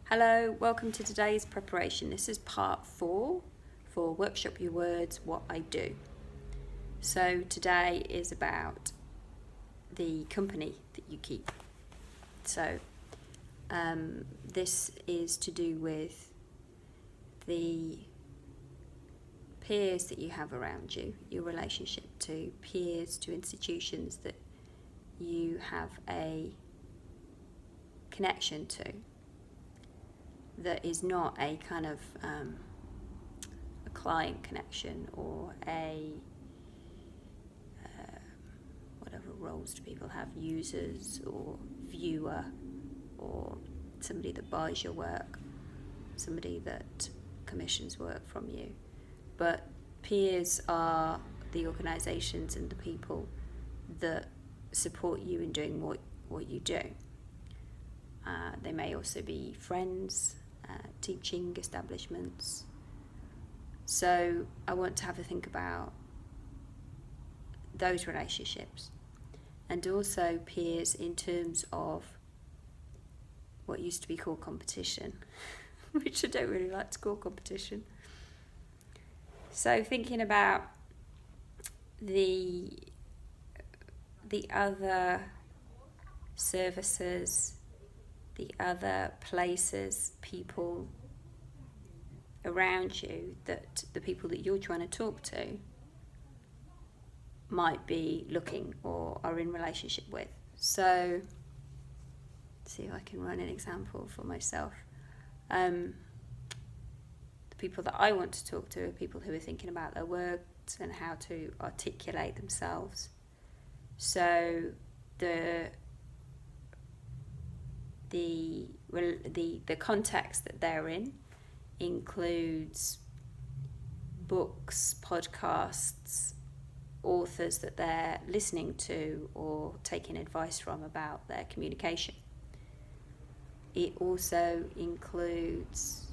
Hello, welcome to today's preparation. This is part 4 for Workshop Your Words, What I Do. So today is about the company that you keep. So this is to do with the peers that you have around you, your relationship to peers, to institutions that you have a connection to, that is not a kind of a client connection or a whatever roles do people have, users or viewer or somebody that buys your work, somebody that commissions work from you. But peers are the organisations and the people that support you in doing what you do. They may also be friends, teaching establishments. So I want to have a think about those relationships, and also peers in terms of what used to be called competition, which I don't really like to call competition. So thinking about the other services, the other places, people around you, that the people that you're trying to talk to might be looking or are in relationship with. So see if I can run an example for myself. The people that I want to talk to are people who are thinking about their words and how to articulate themselves. So the context that they're in includes books, podcasts, authors that they're listening to or taking advice from about their communication. It also includes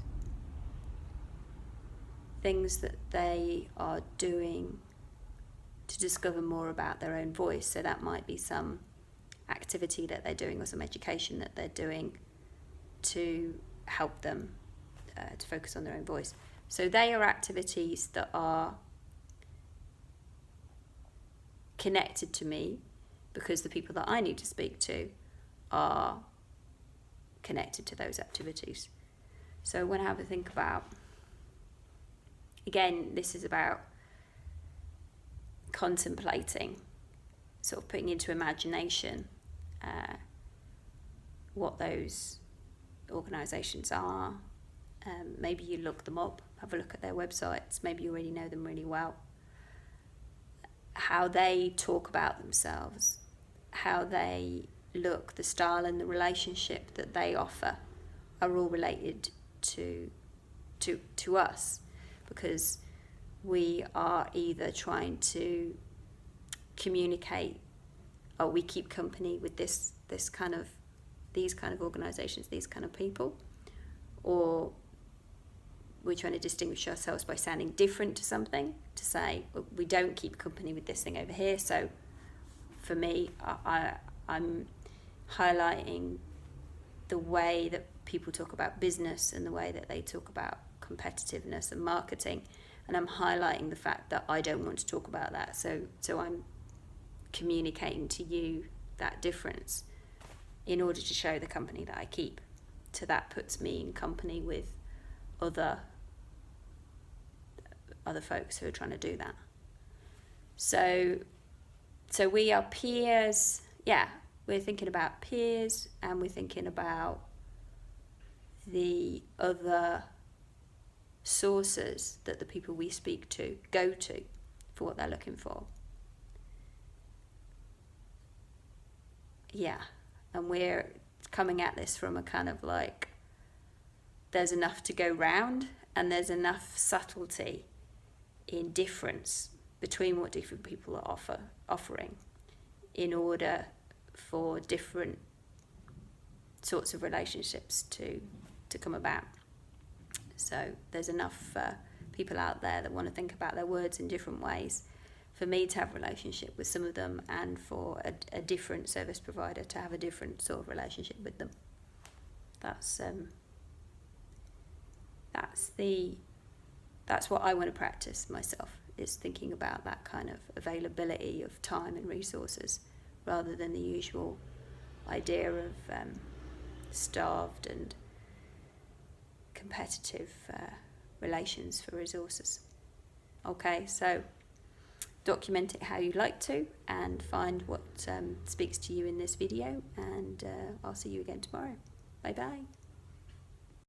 things that they are doing to discover more about their own voice. So that might be some activity that they're doing or some education that they're doing to help them to focus on their own voice. So they are activities that are connected to me because the people that I need to speak to are connected to those activities. So when I have a think about, again, this is about contemplating, sort of putting into imagination what those organisations are. Maybe you look them up, have a look at their websites, maybe you already know them really well. How they talk about themselves, how they look, the style and the relationship that they offer are all related to us, because we are either trying to communicate, or we keep company with these kind of organisations, these kind of people, or we're trying to distinguish ourselves by sounding different to something, to say we don't keep company with this thing over here. So for me, I'm highlighting the way that people talk about business and the way that they talk about competitiveness and marketing, and I'm highlighting the fact that I don't want to talk about that. So I'm communicating to you that difference in order to show the company that I keep. So that puts me in company with other folks who are trying to do that. So we are peers. Yeah, we're thinking about peers, and we're thinking about the other sources that the people we speak to go to for what they're looking for. Yeah, and we're coming at this from a kind of like, there's enough to go round, and there's enough subtlety in difference between what different people are offering in order for different sorts of relationships to come about. So there's enough people out there that want to think about their words in different ways for me to have a relationship with some of them, and for a different service provider to have a different sort of relationship with them. That's that's what I want to practice myself, is thinking about that kind of availability of time and resources, rather than the usual idea of starved and competitive relations for resources. Okay, so document it how you like to, and find what speaks to you in this video, and I'll see you again tomorrow. Bye bye.